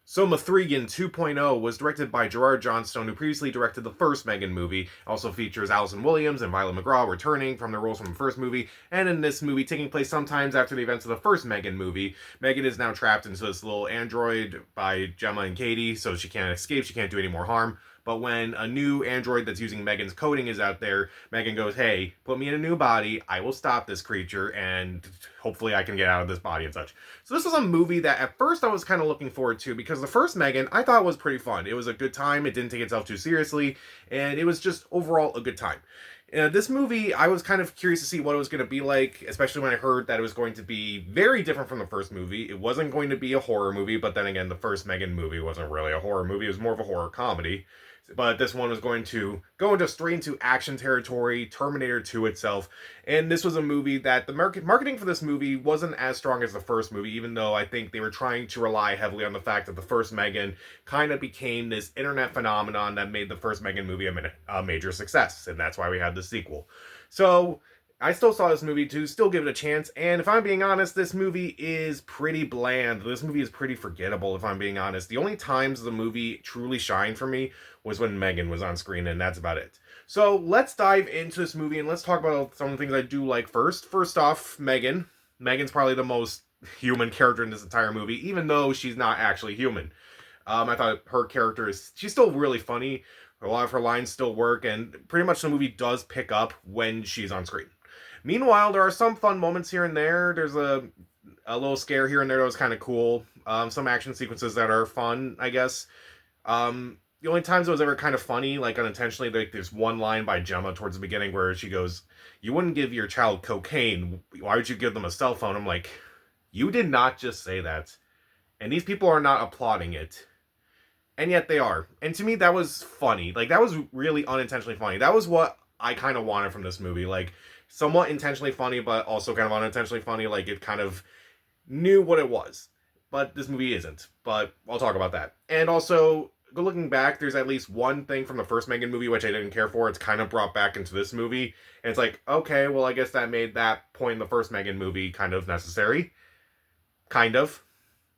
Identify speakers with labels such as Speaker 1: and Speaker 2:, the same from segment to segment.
Speaker 1: So M3GAN 2.0 was directed by Gerard Johnstone, who previously directed the first M3GAN movie. Also features Allison Williams and Violet McGraw returning from their roles from the first movie. And in this movie, taking place sometimes after the events of the first M3GAN movie, Megan is now trapped into this little android by Gemma and Katie, so she can't escape, she can't do any more harm. But when a new android that's using Megan's coding is out there, Megan goes, hey, put me in a new body, I will stop this creature, and hopefully I can get out of this body and such. So this was a movie that at first I was kind of looking forward to, because the first M3GAN I thought was pretty fun. It was a good time, it didn't take itself too seriously, and it was just overall a good time. This movie, I was kind of curious to see what it was going to be like, especially when I heard that it was going to be very different from the first movie. It wasn't going to be a horror movie, but then again, the first M3GAN movie wasn't really a horror movie. It was more of a horror comedy. But this one was going to go into straight into action territory, Terminator 2 itself. And this was a movie that the marketing for this movie wasn't as strong as the first movie, even though I think they were trying to rely heavily on the fact that the first M3GAN kind of became this internet phenomenon that made the first M3GAN movie a major success. And that's why we had the sequel. So I still saw this movie to still give it a chance, and if I'm being honest, this movie is pretty bland. This movie is pretty forgettable, if I'm being honest. The only times the movie truly shined for me was when M3GAN was on screen, and that's about it. So let's dive into this movie, and let's talk about some of the things I do like first. First off, M3GAN. M3GAN's probably the most human character in this entire movie, even though she's not actually human. I thought her character she's still really funny. A lot of her lines still work, and pretty much the movie does pick up when she's on screen. Meanwhile, there are some fun moments here and there. There's a little scare here and there that was kind of cool. Some action sequences that are fun, I guess. The only times it was ever kind of funny, like unintentionally, like there's one line by Gemma towards the beginning where she goes, "You wouldn't give your child cocaine. Why would you give them a cell phone?" I'm like, you did not just say that. And these people are not applauding it. And yet they are. And to me, that was funny. Like, that was really unintentionally funny. That was what I kind of wanted from this movie. Like, somewhat intentionally funny, but also kind of unintentionally funny. Like, it kind of knew what it was. But this movie isn't. But I'll talk about that. And also, looking back, there's at least one thing from the first M3GAN movie which I didn't care for. It's kind of brought back into this movie. And it's like, okay, well, I guess that made that point in the first M3GAN movie kind of necessary. Kind of.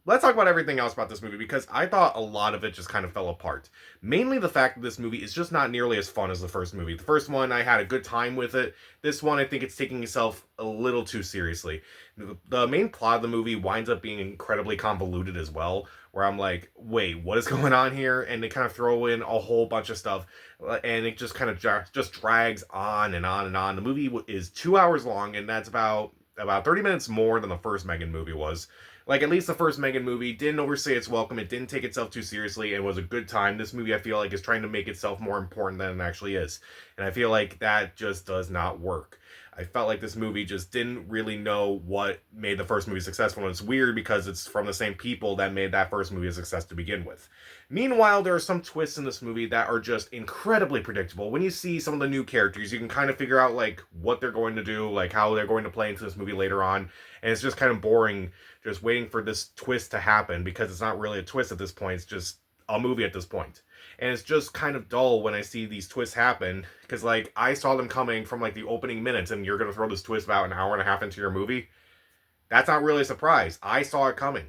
Speaker 1: Let's talk about everything else about this movie, because I thought a lot of it just kind of fell apart. Mainly the fact that this movie is just not nearly as fun as the first movie. The first one, I had a good time with it. This one, I think it's taking itself a little too seriously. The main plot of the movie winds up being incredibly convoluted as well, where I'm like, wait, what is going on here? And they kind of throw in a whole bunch of stuff, and it just kind of just drags on and on and on. The movie is 2 hours long, and that's about 30 minutes more than the first M3GAN movie was. Like, at least the first M3GAN movie didn't overstay its welcome, it didn't take itself too seriously, and was a good time. This movie, I feel like, is trying to make itself more important than it actually is. And I feel like that just does not work. I felt like this movie just didn't really know what made the first movie successful, and it's weird because it's from the same people that made that first movie a success to begin with. Meanwhile, there are some twists in this movie that are just incredibly predictable. When you see some of the new characters, you can kind of figure out, like, what they're going to do, like, how they're going to play into this movie later on, and it's just kind of boring just waiting for this twist to happen, because it's not really a twist at this point, it's just a movie at this point. And it's just kind of dull when I see these twists happen, because, like, I saw them coming from, like, the opening minutes, and you're going to throw this twist about an hour and a half into your movie? That's not really a surprise. I saw it coming.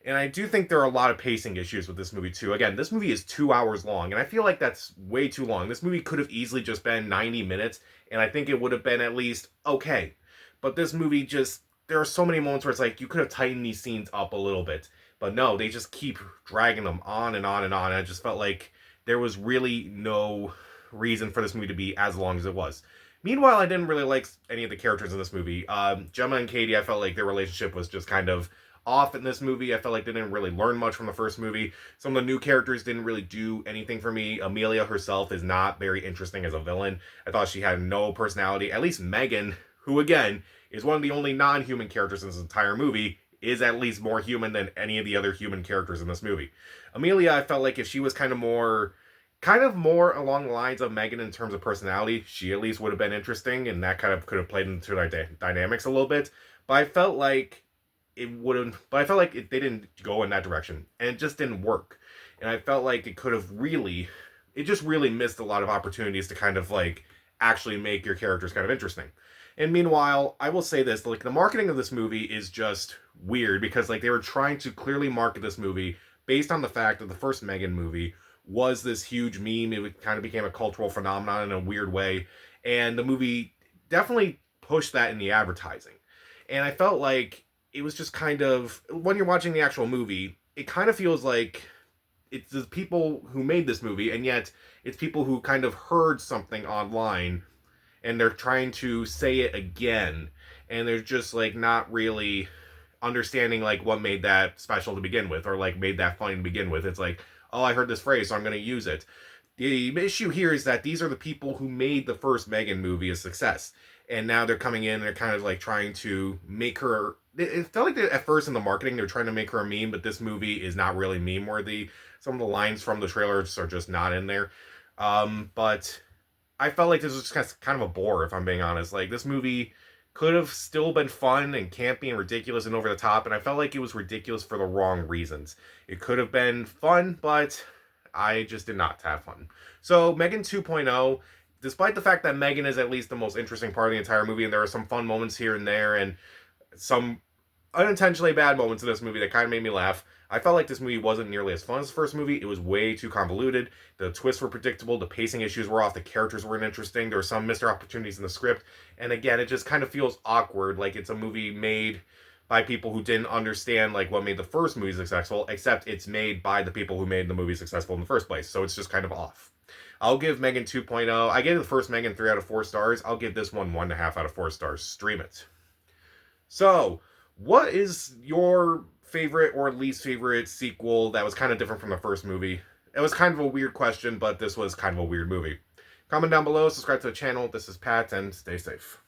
Speaker 1: And I do think there are a lot of pacing issues with this movie, too. Again, this movie is 2 hours long, and I feel like that's way too long. This movie could have easily just been 90 minutes, and I think it would have been at least okay. But this movie just, there are so many moments where it's like, you could have tightened these scenes up a little bit. But no, they just keep dragging them on and on and on. And I just felt like there was really no reason for this movie to be as long as it was. Meanwhile, I didn't really like any of the characters in this movie. Gemma and Katie, I felt like their relationship was just kind of off in this movie. I felt like they didn't really learn much from the first movie. Some of the new characters didn't really do anything for me. Amelia herself is not very interesting as a villain. I thought she had no personality. At least M3GAN, who again is one of the only non-human characters in this entire movie, is at least more human than any of the other human characters in this movie. Amelia, I felt like if she was kind of more along the lines of M3GAN in terms of personality, she at least would have been interesting, and that kind of could have played into their dynamics a little bit. But I felt like they didn't go in that direction, and it just didn't work. And I felt like it just really missed a lot of opportunities to kind of like actually make your characters kind of interesting. And meanwhile, I will say this, like, the marketing of this movie is just weird, because like they were trying to clearly market this movie based on the fact that the first M3GAN movie was this huge meme. It kind of became a cultural phenomenon in a weird way, and the movie definitely pushed that in the advertising. And I felt like it was just kind of, when you're watching the actual movie, it kind of feels like it's the people who made this movie, and yet it's people who kind of heard something online and they're trying to say it again, and they're just like not really understanding like what made that special to begin with, or like made that funny to begin with. It's like, oh, I heard this phrase, so I'm going to use it. The issue here is that these are the people who made the first M3GAN movie a success, and now they're coming in and they're kind of like trying to make her. It felt like at first in the marketing they're trying to make her a meme, but this movie is not really meme worthy. Some of the lines from the trailers are just not in there. But I felt like this was just kind of a bore, if I'm being honest. Like, this movie could have still been fun and campy and ridiculous and over the top, and I felt like it was ridiculous for the wrong reasons. It could have been fun, but I just did not have fun. So, M3GAN 2.0, despite the fact that M3GAN is at least the most interesting part of the entire movie, and there are some fun moments here and there, and some unintentionally bad moments in this movie that kind of made me laugh. I felt like this movie wasn't nearly as fun as the first movie. It was way too convoluted. The twists were predictable. The pacing issues were off. The characters weren't interesting. There were some missed opportunities in the script. And again, it just kind of feels awkward, like it's a movie made by people who didn't understand like what made the first movie successful, except it's made by the people who made the movie successful in the first place. So it's just kind of off. I'll give M3GAN 2.0. I gave the first M3GAN 3 out of 4 stars. I'll give this one 1.5 out of 4 stars. Stream it. So, what is your favorite or least favorite sequel that was kind of different from the first movie? It was kind of a weird question, but this was kind of a weird movie. Comment down below, subscribe to the channel. This is Pat, and stay safe.